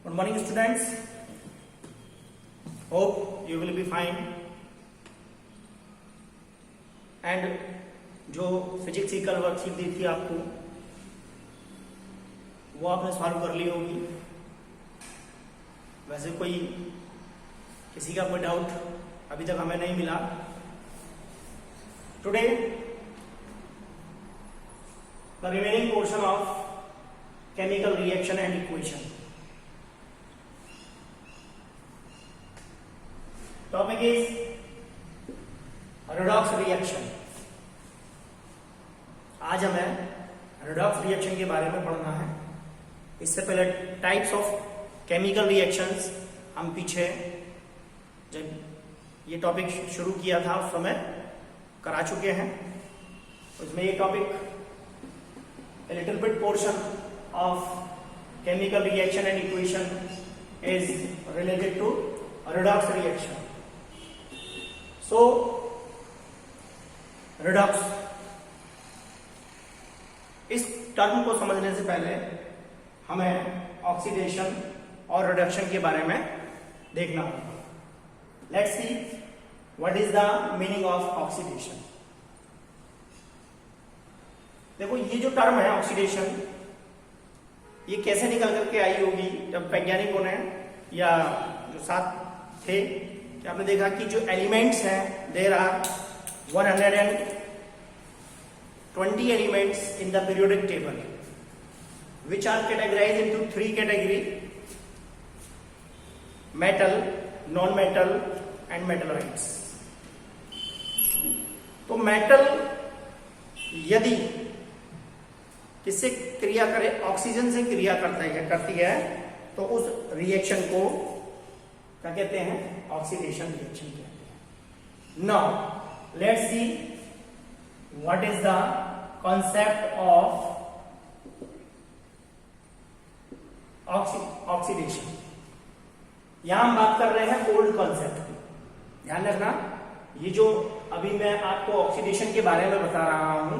Good morning, students. Hope you will be fine. And जो physics की कल worksheet दी थी आपको वो आपने सॉल्व कर ली होगी. वैसे किसी का कोई डाउट अभी तक हमें नहीं मिला. Today the remaining portion of chemical reaction and equation. Topic is redox reaction. आज हमें redox reaction के बारे में पढ़ना है. इससे पहले टाइप्स ऑफ केमिकल रिएक्शंस हम पीछे जब ये टॉपिक शुरू किया था उस समय करा चुके हैं. उसमें ये topic a little bit portion of chemical reaction and equation is related to redox reaction. So redox, इस टर्म को समझने से पहले हमें ऑक्सीडेशन और रिडक्शन के बारे में देखना होगा. Let's see what is the meaning of oxidation. देखो ये जो टर्म है ऑक्सीडेशन ये कैसे निकल करके आई होगी जब वैज्ञानिकों ने या जो साथ थे कि आपने देखा कि जो एलिमेंट्स हैं there are 120 elements in the periodic table which are categorized into 3 category: metal, non-metal and metalloids. तो मेटल यदि किससे क्रिया करे, ऑक्सीजन से क्रिया करती है तो उस रिएक्शन को क्या कहते हैं? ऑक्सीडेशन रिएक्शन कहते हैं. Now let's see what is the concept of oxidation. यहां हम बात कर रहे हैं ओल्ड कॉन्सेप्ट की. ध्यान रखना, ये जो अभी मैं आपको ऑक्सीडेशन के बारे में बता रहा हूं,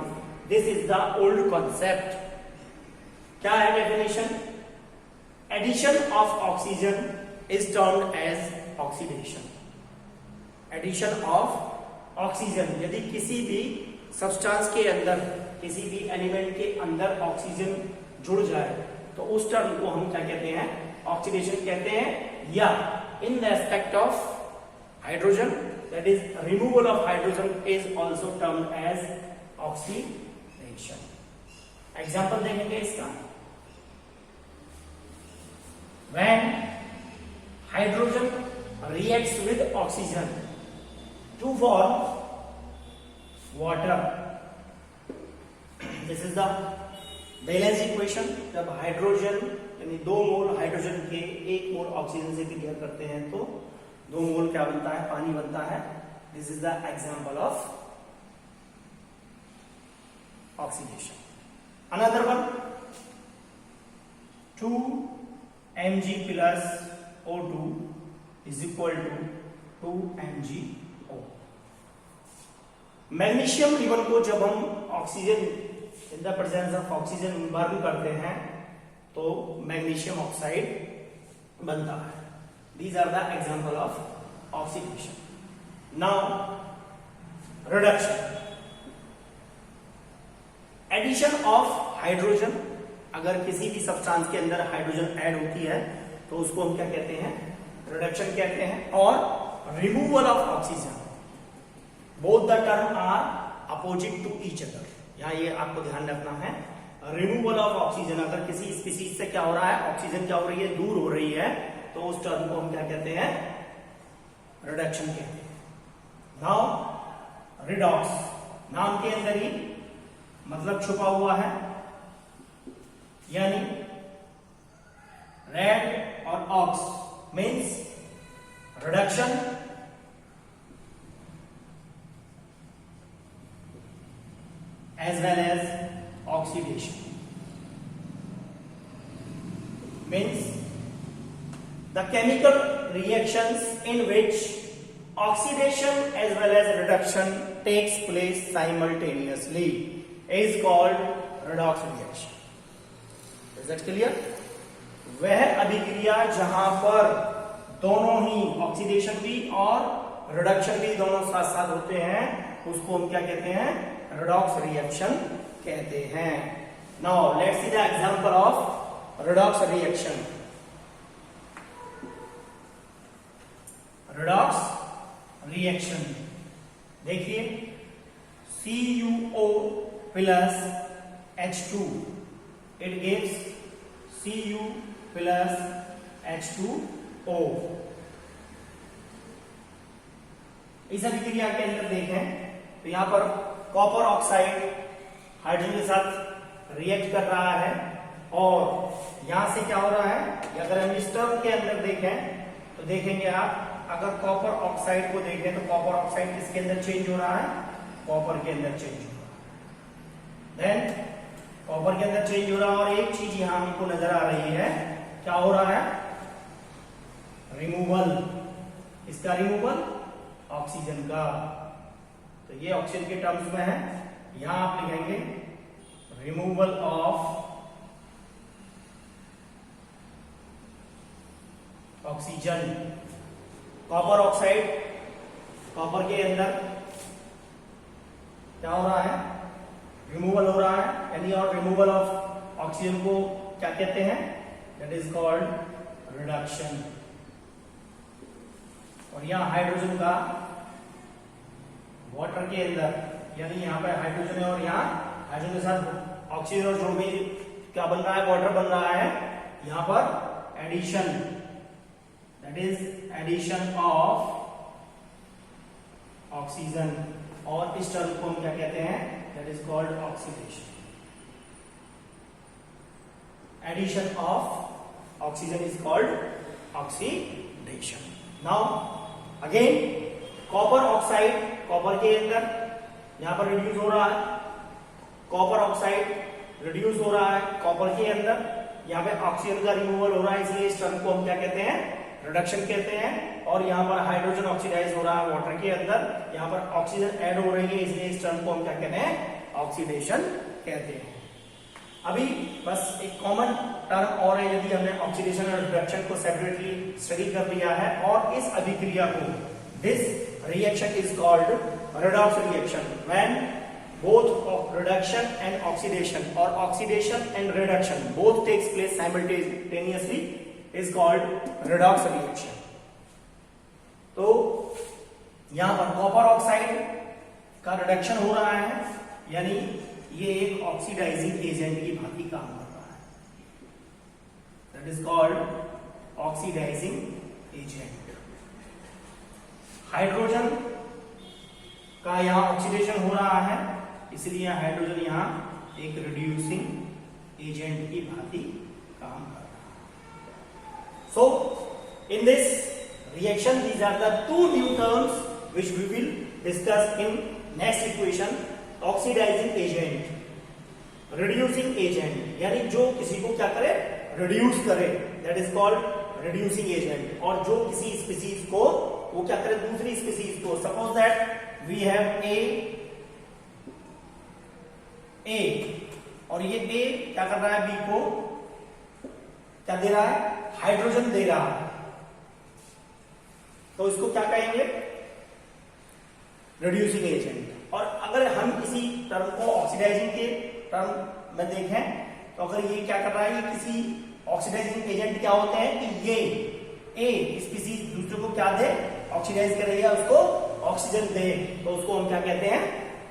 this is the old concept. क्या है definition? Addition of oxygen is termed as oxidation. Addition of oxygen, यदि किसी भी सब्सटेंस के अंदर, किसी भी एलिमेंट के अंदर ऑक्सीजन जुड़ जाए तो उस टर्म को हम क्या कहते हैं? ऑक्सीडेशन कहते हैं. या in the aspect of hydrogen, that is removal of hydrogen, is also termed as oxidation. Example देखेंगे इसका. When hydrogen reacts with oxygen to form water, this is the balance equation. जब हाइड्रोजन यानी 2 मोल hydrogen के 1 मोल oxygen से क्रिया करते हैं तो 2 मोल क्या बनता है? पानी बनता है. This is the example of oxidation. Another one, 2 mg plus O2 is equal to 2 MgO. Magnesium ribbon को जब हम oxygen in the presence of oxygen burn करते हैं तो मैग्नीशियम ऑक्साइड बनता है. These are the example of oxidation. Now reduction, addition of hydrogen. अगर किसी भी सब्सटेंस के अंदर हाइड्रोजन ऐड होती है तो उसको हम क्या कहते हैं? रिडक्शन कहते हैं. और removal of oxygen, both the term are opposite to each other. यहां ये आपको ध्यान रखना है. रिमूवल ऑफ ऑक्सीजन, अगर किसी स्पीसीज से क्या हो रहा है? ऑक्सीजन क्या हो रही है? दूर हो रही है, तो उस टर्म को हम क्या कहते हैं? रिडक्शन कहते हैं. नाउ रिडॉक्स, नाम के अंदर ही मतलब छुपा हुआ है, यानी रेड और ox means reduction as well as oxidation. Means the chemical reactions in which oxidation as well as reduction takes place simultaneously is called redox reaction. Is that clear? वह अभिक्रिया जहां पर दोनों ही ऑक्सीडेशन भी और रिडक्शन भी दोनों साथ साथ होते हैं उसको हम क्या कहते हैं, रेडॉक्स रिएक्शन कहते हैं। Now let's see the example of redox reaction. Redox reaction देखिए, CuO plus H2 it gives Cu plus H2O। इस अभिक्रिया के अंदर देखें तो यहां पर कॉपर ऑक्साइड हाइड्रोजन के साथ रिएक्ट कर रहा है और यहां से क्या हो रहा है, अगर हम इस टर्म के अंदर देखें तो देखेंगे आप, अगर कॉपर ऑक्साइड को देखें तो कॉपर ऑक्साइड किसके अंदर चेंज हो रहा है, कॉपर के अंदर चेंज हो रहा है। देन कॉपर के अंदर चेंज हो रहा है और एक चीज यहां हमको नजर आ रही है, क्या हो रहा है, रिमूवल। इसका रिमूवल ऑक्सीजन का, तो ये ऑक्सीजन के टर्म्स में है, यहां आप लिखेंगे removal of oxygen. Copper oxide, copper के अंदर क्या हो रहा है, रिमूवल हो रहा है, यानी और रिमूवल ऑफ ऑक्सीजन को क्या कहते हैं, दैट इज कॉल्ड रिडक्शन। और यहां हाइड्रोजन का वाटर के अंदर, यानी यहां पर हाइड्रोजन है और यहां हाइड्रोजन के साथ ऑक्सीजन और जो भी क्या बन रहा है, वाटर बन रहा है, यहां पर addition, that is addition of oxygen. और इस टर्म को हम क्या कहते हैं, that is called oxidation. Addition of oxygen is called oxidation. Now again copper oxide, copper के अंदर यहां पर रिड्यूस हो रहा है, कॉपर ऑक्साइड रिड्यूस हो रहा है कॉपर के अंदर, यहां पे ऑक्सीजन का रिमूवल हो रहा है, इसलिए इस टर्म को हम क्या कहते हैं, रिडक्शन कहते हैं। और यहां पर हाइड्रोजन ऑक्सीडाइज हो रहा है वाटर के अंदर, यहां पर ऑक्सीजन ऐड हो रही है, इसलिए इस टर्म को हम क्या कहते हैं, ऑक्सीडेशन कहते हैं। अभी बस एक कॉमन टर्म और है, यदि हमने ऑक्सीडेशन और रिडक्शन को सेपरेटली स्टडी कर लिया है, और इस अभिक्रिया को, this reaction is called redox reaction when both reduction and oxidation or oxidation and reduction both takes place simultaneously is called redox reaction। तो यहां पर कॉपर ऑक्साइड का रिडक्शन हो रहा है, यानी ये एक ऑक्सीडाइजिंग एजेंट की भांति काम कर रहा है, that is called oxidising agent. Hydrogen का यहां ऑक्सीडेशन हो रहा है, इसलिए हाइड्रोजन यहां एक रिड्यूसिंग एजेंट की भांति काम कर रहा है। So in this reaction these are the two new terms which we will discuss in next equation। oxidizing agent, reducing agent, यानी जो किसी को क्या करे, reduce करे, that is called reducing agent। और जो किसी species को वो क्या करे, दूसरी species को, suppose that we have A और ये A क्या कर रहा है, B को क्या दे रहा है, हाइड्रोजन दे रहा है, तो इसको क्या कहेंगे, रिड्यूसिंग एजेंट। और अगर हम इसी टर्म को ऑक्सीडाइजिंग के टर्म में देखें तो अगर ये क्या कर रहा है, ये किसी ऑक्सीडाइजिंग एजेंट क्या होते हैं कि ये ए स्पीसीज दूसरे को क्या दे, ऑक्सीडाइज करेगा, उसको ऑक्सीजन दे, तो उसको हम क्या कहते हैं,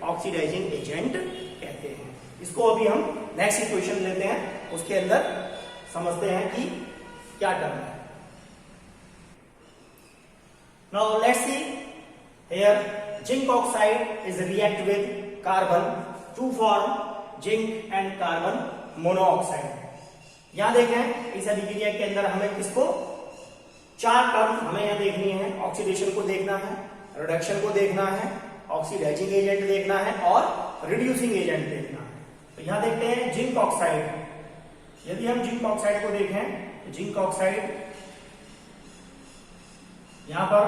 ऑक्सीडाइजिंग एजेंट कहते हैं। इसको अभी हम नेक्स्ट इक्वेशन लेते हैं, उसके अंदर समझते हैं कि क्या टर्म है। Now let's see here, zinc oxide is react with carbon to form zinc and carbon monoxide। यहां देखें इस अभिक्रिया के अंदर हमें किसको, चार टर्म हमें यहां देखनी है, ऑक्सीडेशन को देखना है, रिडक्शन को देखना है, ऑक्सीडाइजिंग एजेंट देखना है और रिड्यूसिंग एजेंट देखना है। तो यहां देखते हैं जिंक ऑक्साइड। यदि हम जिंक ऑक्साइड को देखें तो जिंक ऑक्साइड यहां पर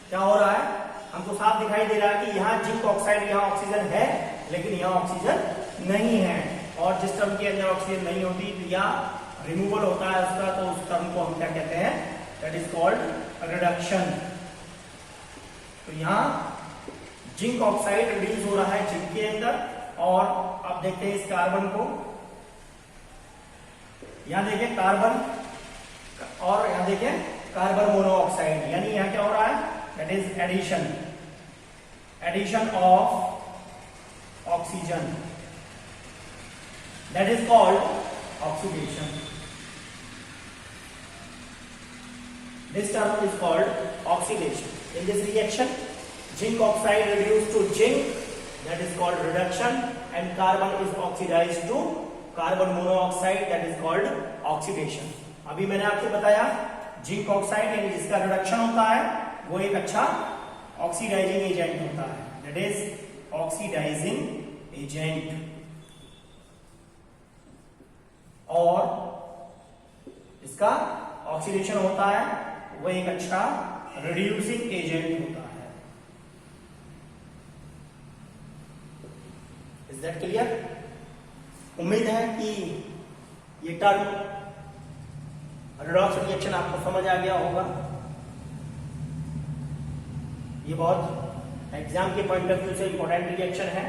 क्या हो रहा है, हमको साफ दिखाई दे रहा है कि यहां जिंक ऑक्साइड, यहां ऑक्सीजन है लेकिन यहां ऑक्सीजन नहीं है, और जिस टर्म के अंदर ऑक्सीजन नहीं होती तो यहां रिमूवल होता है उसका, तो उस टर्म को हम क्या कहते हैं, दैट इज कॉल्ड रिडक्शन। तो यहाँ जिंक ऑक्साइड रिड्यूस हो रहा है जिंक के अंदर, और आप देखते हैं इस कार्बन को, यहां देखें कार्बन, और यहां देखें कार्बन मोनोऑक्साइड, यानी यहां क्या हो रहा है, that is addition of oxygen, that is called oxidation. This term is called oxidation. In this reaction, zinc oxide reduced to zinc, that is called reduction, and carbon is oxidized to carbon monoxide, that is called oxidation. अभी मैंने आपको बताया zinc oxide यानी जिसका reduction होता है वो एक अच्छा ऑक्सीडाइजिंग एजेंट होता है, that is ऑक्सीडाइजिंग एजेंट, और इसका ऑक्सीडेशन होता है वो एक अच्छा रिड्यूसिंग एजेंट होता है। Is that clear? उम्मीद है कि ये टर्म रेडॉक्स रिएक्शन आपको समझ आ गया होगा। ये बहुत एग्जाम के पॉइंट ऑफ व्यू से इंपॉर्टेंट रिएक्शन है।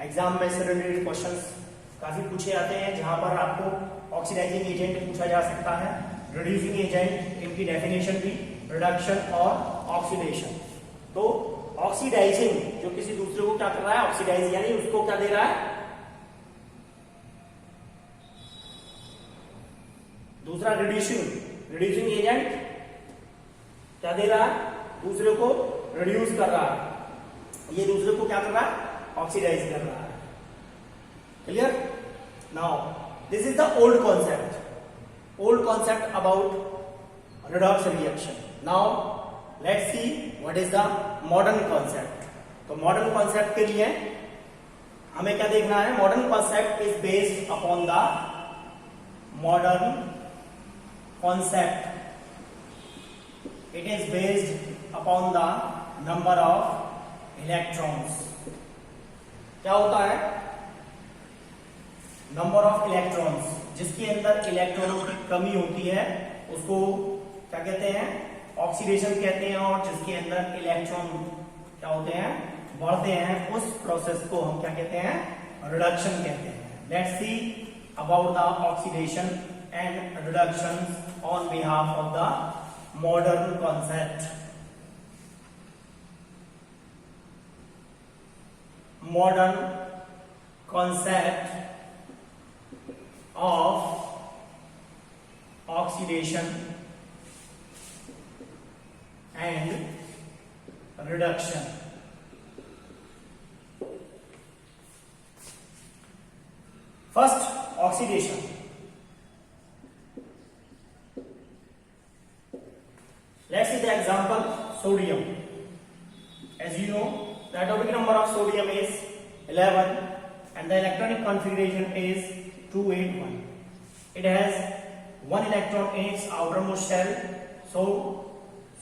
एग्जाम में इससे रिलेटेड क्वेश्चंस काफी पूछे जाते हैं, जहां पर आपको ऑक्सीडाइजिंग एजेंट पूछा जा सकता है, रिड्यूसिंग एजेंट, इनकी डेफिनेशन भी, रिडक्शन और ऑक्सीडेशन। तो ऑक्सीडाइजिंग जो किसी दूसरे को क्या कर रहा है, ऑक्सीडाइज यानी उसको क्या दे रहा है, दूसरा रिड्यूसिंग एजेंट क्या दे रहा है, दूसरे को रिड्यूस कर रहा है, ये दूसरे को क्या कर रहा है, ऑक्सीडाइज कर रहा है। Clear? Now this is the old concept about redox reaction. Now let's see what is the modern concept. तो modern concept के लिए हमें क्या देखना है, modern concept is based upon the modern concept. It is based upon the number of electrons. क्या होता है, नंबर ऑफ इलेक्ट्रॉन्स, जिसके अंदर इलेक्ट्रॉनों की कमी होती है उसको क्या कहते हैं, ऑक्सीडेशन कहते हैं, और जिसके अंदर इलेक्ट्रॉन क्या होते हैं, बढ़ते हैं, उस प्रोसेस को हम क्या कहते हैं, रिडक्शन कहते हैं। Let's see about the oxidation and reduction on behalf of the modern concept. Modern concept of oxidation and reduction. First, oxidation. Let's see the example, sodium. As you know, the atomic number of sodium is 11 and the electronic configuration is 281. It has one electron in its outermost shell. So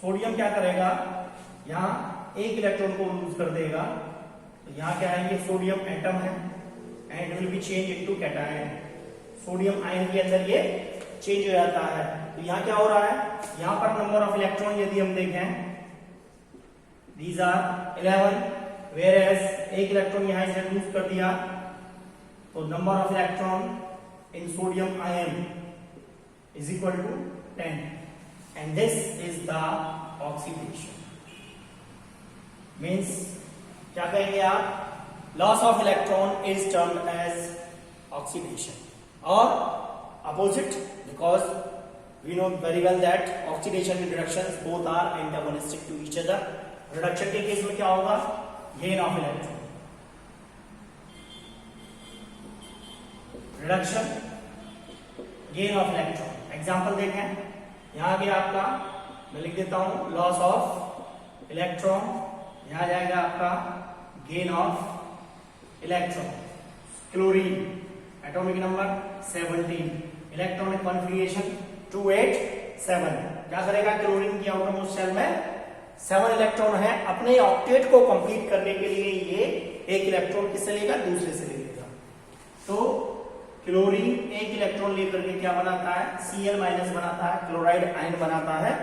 sodium क्या करेगा, यहाँ एक electron को loose कर देगा, तो यहाँ क्या आएंगे, सोडियम एटम है and will be change into cation. Sodium ion के अंदर ये चेंज हो जाता है। तो यहाँ क्या हो रहा है, यहाँ पर नंबर ऑफ इलेक्ट्रॉन यदि हम देखें, दीज आर 11, वेयर एज एक इलेक्ट्रॉन यहाँ से लूज कर दिया, तो number of electron in sodium ion is equal to 10, and this is the oxidation. Means क्या कहेंगे आप, loss of electron is termed as oxidation, or opposite, because we know very well that oxidation and reductions both are antagonistic to each other. reduction के case में क्या होगा, gain of electron, reduction gain of electron। Example देखें, यहां भी आपका मैं लिख देता हूं लॉस ऑफ इलेक्ट्रॉन, यहां जाएगा आपका gain of electron. Chlorine atomic number 17, electronic configuration 287। क्या करेगा, क्लोरीन की आउटर मोस्ट शेल में 7 इलेक्ट्रॉन है, अपने ऑक्टेट को कंप्लीट करने के लिए ये एक इलेक्ट्रॉन किससे लेगा, दूसरे से ले लेगा। तो क्लोरीन एक इलेक्ट्रॉन लेकर के क्या बनाता है, Cl माइनस बनाता है, क्लोराइड आयन बनाता है।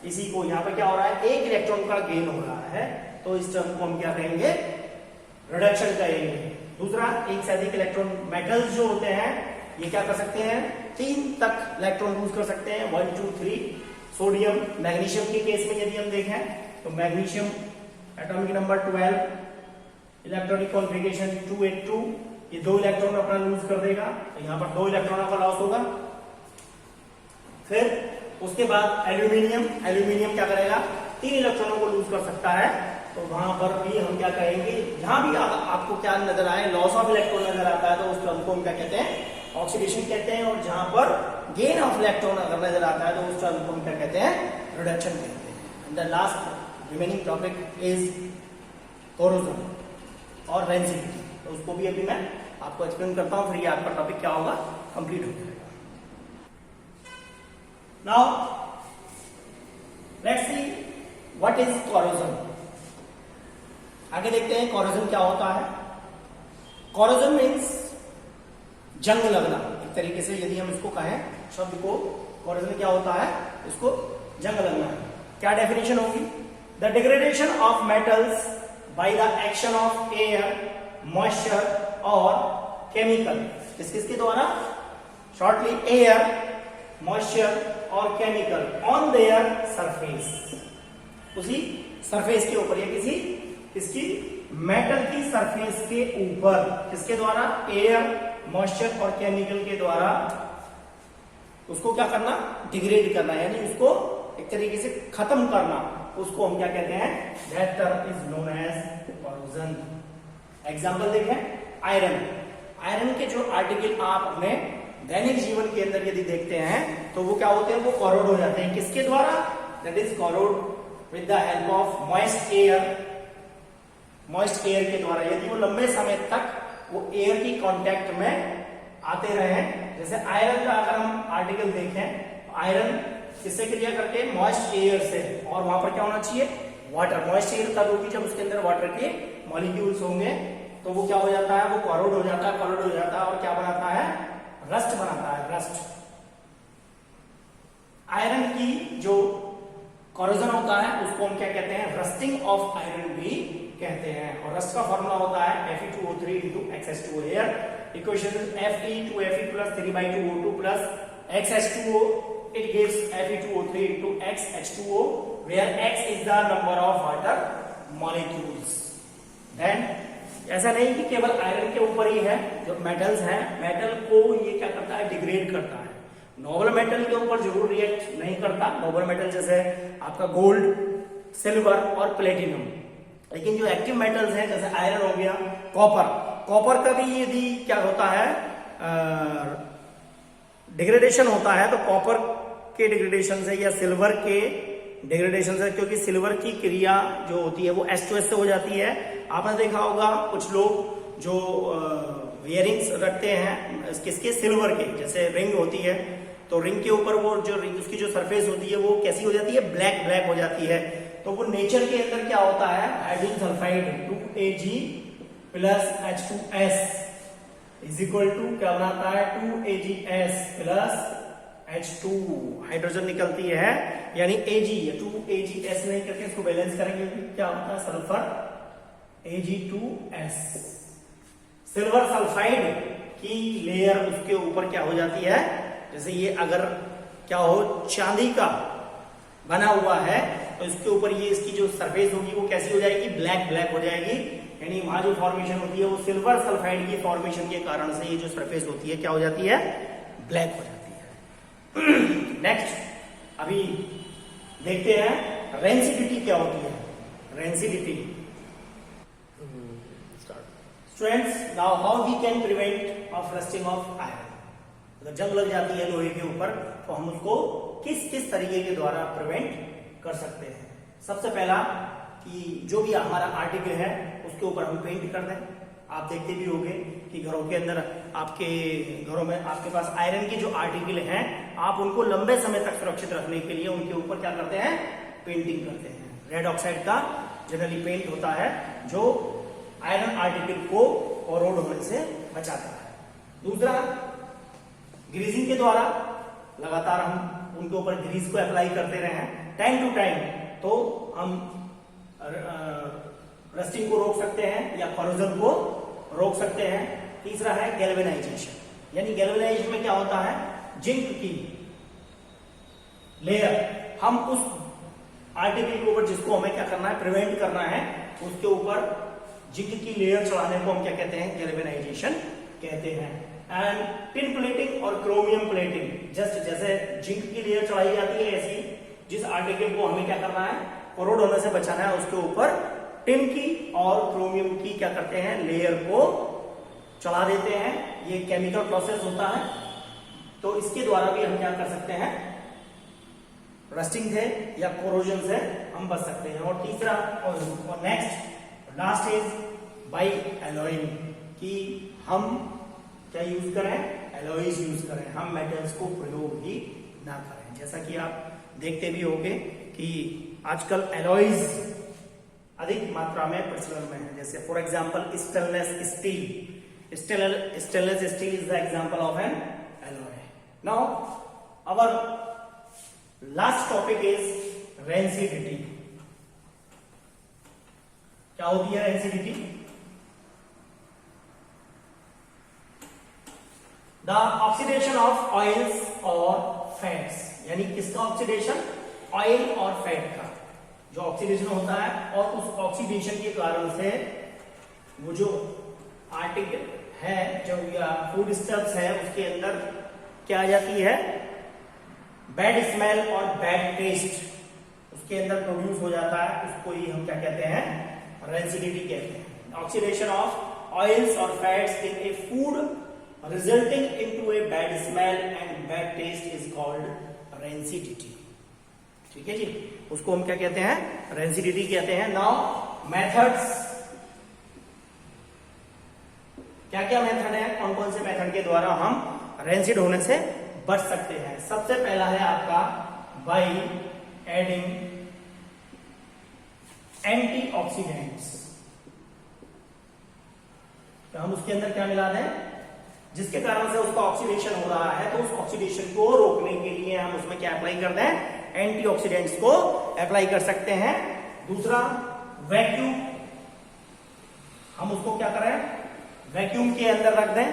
इसी को यहाँ पे क्या हो रहा है, एक इलेक्ट्रॉन का गेन हो रहा है, तो इस टर्म को हम क्या कहेंगे, रिडक्शन कहेंगे। दूसरा, एक से अधिक इलेक्ट्रॉन मेटल्स जो होते हैं ये क्या कर सकते हैं, 3 तक इलेक्ट्रॉन लूज कर सकते हैं, 1 2 3। सोडियम मैग्नीशियम के केस में यदि हम देखें तो magnesium atomic number 12, electronic configuration 282, ये 2 इलेक्ट्रॉन अपना लूज कर देगा, तो यहां पर 2 इलेक्ट्रॉनों का लॉस होगा। फिर उसके बाद एल्यूमिनियम क्या करेगा, 3 इलेक्ट्रॉनों को लूज कर सकता है, तो वहां पर भी हम क्या कहेंगे, जहां भी आपको क्या नजर आए, लॉस ऑफ इलेक्ट्रॉन नजर आता है, तो उस टर्म को हम क्या कहते हैं, ऑक्सीडेशन कहते हैं। और जहां पर गेन ऑफ इलेक्ट्रॉन अगर नजर आता है, तो उस टर्म को हम क्या कहते हैं, रिडक्शन कहते हैं। The last remaining topic is corrosion और रेंसिडिटी, तो उसको भी अभी मैं आपको एक्सप्लेन करता हूं, फिर ये आपका टॉपिक क्या होगा, कंप्लीट हो जाएगा। Now let's see what is corrosion. आगे देखते हैं कोरोजन क्या होता है। कोरोजन मीन्स जंग लगना, एक तरीके से यदि हम इसको कहें शब्द को, कोरोजन क्या होता है, इसको जंग लगना है। क्या डेफिनेशन होगी, the degradation of metals by the action of air, moisture और केमिकल। किसके द्वारा, शॉर्टली एयर, मॉइस्चर और केमिकल ऑन देयर सरफेस, उसी सरफेस के ऊपर, या किसकी मेटल की सरफेस के ऊपर, किसके द्वारा, एयर, मॉइस्चर और केमिकल के द्वारा उसको क्या करना, डिग्रेड करना, यानी उसको एक तरीके से खत्म करना, उसको हम क्या कहते हैं, that term is known as corrosion. Example देखें, आयरन के जो आर्टिकल आप अपने दैनिक जीवन के अंदर यदि देखते हैं, तो वो क्या होते हैं, वो कोरोड हो जाते हैं, किसके द्वारा, that is corrode with the help of moist air के द्वारा। यदि वो लंबे समय तक वो एयर की कांटेक्ट में आते रहे, जैसे आयरन का अगर हम आर्टिकल देखें, आयरन किससे क्रिया करके, मॉइस्ट एयर से, और वहां पर क्या होना चाहिए, वाटर। मॉइस्ट एयर तब होगी जब उसके अंदर वाटर के मॉलिक्यूल्स होंगे, तो वो क्या हो जाता है, वो कोरोड हो जाता है, और क्या बनाता है, रस्ट बनाता है, रस्ट। आयरन की जो कोरोजन होता है उसको हम क्या कहते हैं, रस्टिंग ऑफ आयरन भी कहते हैं। और रस्ट का फॉर्मूला होता है Fe2O3 into XH2O। Here equation is Fe2Fe plus 3/2O2 plus XH2O. It gives Fe2O3 into XH2O, where X is the number of water molecules. Then ऐसा नहीं कि केवल आयरन के ऊपर ही है, जो मेटल्स हैं, मेटल को ये क्या करता है, डिग्रेड करता है। नोबल मेटल के ऊपर जरूर रिएक्ट नहीं करता, नोबल मेटल जैसे आपका गोल्ड, सिल्वर और प्लेटिनम। लेकिन जो एक्टिव मेटल्स हैं, जैसे आयरन हो गया, कॉपर का भी यदि क्या होता है, डिग्रेडेशन होता है, तो कॉपर के डिग्रेडेशन से या सिल्वर के डिग्रेडेशन से, क्योंकि सिल्वर की क्रिया जो होती है वो H2S से हो जाती है। आपने देखा होगा कुछ लोग जो इयरिंग्स रखते हैं किसके, सिल्वर के, जैसे रिंग होती है, तो रिंग के ऊपर वो जो रिंग, उसकी जो सरफेस होती है वो कैसी हो जाती है, ब्लैक हो जाती है। तो वो नेचर के अंदर क्या होता है, hydrogen sulphide 2Ag plus H2S is equal to क्या बनाता है, 2AgS प्लस H2, हाइड्रोजन निकलती है, यानी Ag, 2AgS नहीं करके इसको बैलेंस करेंगे, क्या होता है, सल्फर Ag2S। सिल्वर सल्फाइड की लेयर उसके ऊपर क्या हो जाती है, जैसे ये अगर क्या हो, चांदी का बना हुआ है, तो इसके ऊपर ये इसकी जो सरफेस होगी वो कैसी हो जाएगी, ब्लैक हो जाएगी, यानी वहां जो फॉर्मेशन होती है वो सिल्वर सल्फाइड की फॉर्मेशन के कारण से ये जो सरफेस होती है क्या हो जाती है, ब्लैक हो जाती है। नेक्स्ट अभी देखते हैं रेंसिडिटी क्या होती है। Rancidity, students, now how we can prevent of rusting of iron. अगर जंग लग जाती है लोहे के ऊपर, तो हम उसको किस तरीके के द्वारा प्रिवेंट कर सकते हैं। सबसे पहला कि जो भी हमारा आर्टिकल है उसके ऊपर हम पेंट कर दें। आप देखते भी होंगे कि घरों के अंदर, आपके घरों में आपके पास आयरन के जो आर्टिकल हैं, आप उनको लंबे समय तक सुरक्षित रखने के लिए उनके ऊपर क्या करते हैं, पेंटिंग करते हैं। रेड ऑक्साइड का जनरली पेंट होता है जो आयरन आर्टिकल को कोरोड होने से बचाता है। दूसरा, ग्रीजिंग के द्वारा लगातार हम उनके ऊपर ग्रीस को अप्लाई करते रहे हैं टाइम टू टाइम, तो हम रस्टिंग को रोक सकते हैं या कॉरोजन को रोक सकते हैं। तीसरा है गैल्वेनाइजेशन, यानी गैल्वेनाइजेशन में क्या होता है, जिंक की लेयर, हम उस आर्टिकल के ऊपर जिसको हमें क्या करना है, प्रिवेंट करना है, उसके ऊपर जिंक की लेयर चढ़ाने को हम क्या कहते हैं, गैल्वेनाइजेशन कहते हैं। एंड टिन प्लेटिंग और क्रोमियम प्लेटिंग, जस्ट जैसे जिंक की लेयर चढ़ाई जाती है, ऐसी जिस आर्टिकल को हमें क्या करना है, कोरोड होने से बचाना है, उसके ऊपर टिन की और क्रोमियम की क्या करते हैं, लेयर को चढ़ा देते हैं। ये केमिकल प्रोसेस होता है, तो इसके द्वारा भी हम क्या कर सकते हैं, रस्टिंग से या कोरोजन से हम बच सकते हैं। और तीसरा और next last is by alloying, कि हम क्या यूज करें, एलॉयज यूज करें, हम मेटल्स को प्रयोग ही ना करें। जैसा कि आप देखते भी होंगे कि आजकल एलॉयज अधिक मात्रा में प्रचलन में है, जैसे for example stainless steel, stainless steel is the example of an alloy. Now our last topic is rancidity. क्या होती है rancidity? The oxidation of oils or fats, यानी किसका ऑक्सीडेशन, ऑयल और फैट का जो ऑक्सीडेशन होता है, और उस ऑक्सीडेशन के कारण से वो जो आर्टिकल है, जो या फूड स्टफ्स है, उसके अंदर क्या आ जाती है, बैड स्मेल और बैड टेस्ट उसके अंदर प्रोड्यूस हो जाता है, उसको ही हम क्या कहते हैं, रेंसिडिटी कहते हैं। ऑक्सीडेशन ऑफ ऑयल्स और fats in A food resulting into a bad smell and bad taste is called rancidity. ठीक है जी, उसको हम क्या कहते हैं, रेंसिडिटी कहते हैं। नाउ मेथड्स, क्या क्या मेथड है, कौन कौन से मेथड के द्वारा हम रेंसिड होने से बच सकते हैं। सबसे पहला है आपका बाय एडिंग एंटीऑक्सीडेंट्स, तो हम उसके अंदर क्या मिला दें, जिसके कारण से उसका ऑक्सीडेशन हो रहा है, तो उस ऑक्सीडेशन को रोकने के लिए हम उसमें क्या अप्लाई कर दें, एंटीऑक्सीडेंट्स को अप्लाई कर सकते हैं। दूसरा वैक्यूम, हम उसको क्या करें, वैक्यूम के अंदर रख दें,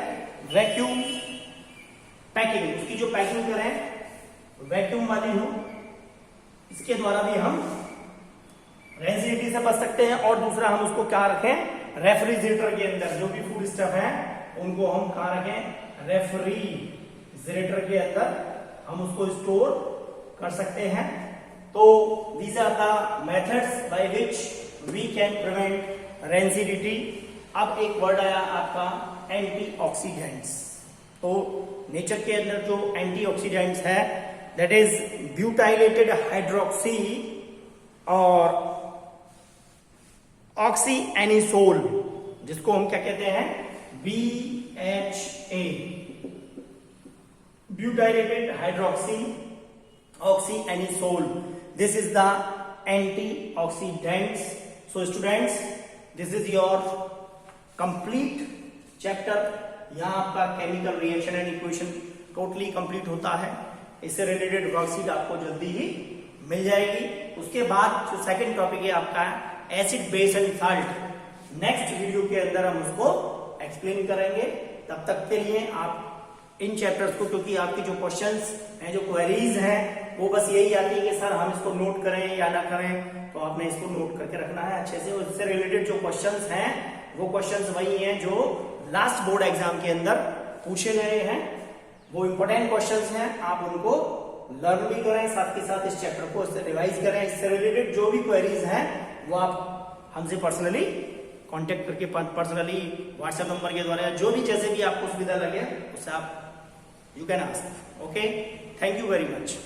वैक्यूम पैकिंग, उसकी जो पैकिंग करें वैक्यूम वाली हो, इसके द्वारा भी हम रेंसिडिटी से बच सकते हैं। और दूसरा हम उसको क्या रखें, रेफ्रिजरेटर के अंदर, जो भी फूड स्टफ है उनको हम कहां रखें, रेफ्रिजरेटर के अंदर हम उसको स्टोर कर सकते हैं। तो these are the methods by which we can prevent rancidity. अब एक वर्ड आया आपका एंटीऑक्सीडेंट्स, तो नेचर के अंदर जो एंटीऑक्सीडेंट्स है, दैट इज ब्यूटाइलेटेड हाइड्रोक्सी और ऑक्सी एनिसोल, जिसको हम क्या कहते हैं, BHA, butylated hydroxy oxy anisole, this is the antioxidants. So students, this is your complete chapter. यहां आपका chemical reaction and equation totally complete होता है। इससे रिलेटेड वर्कशीट आपको जल्दी ही मिल जाएगी। उसके बाद जो सेकंड टॉपिक है आपका acid, base and salt, next video के अंदर हम उसको एक्सप्लेन करेंगे। तब तक के लिए आप इन चैप्टर्स को, क्योंकि आपकी जो क्वेश्चंस हैं, जो क्वेरीज हैं, वो बस यही आती है कि सर हम इसको नोट करें या ना करें, तो आपने इसको नोट करके रखना है अच्छे से। इससे रिलेटेड जो क्वेश्चंस हैं वो क्वेश्चंस वही हैं जो लास्ट बोर्ड एग्जाम के अंदर पूछे गए हैं, वो इंपॉर्टेंट क्वेश्चंस हैं। आप उनको लर्न भी करें, साथ के साथ इस चैप्टर को इससे रिवाइज करें। इससे रिलेटेड जो भी क्वेरीज हैं वो आप हमसे पर्सनली कांटेक्ट करके, पर्सनली व्हाट्सएप नंबर के द्वारा, जो भी जैसे भी आपको सुविधा लगे उससे आप you can ask. Okay, thank you very much.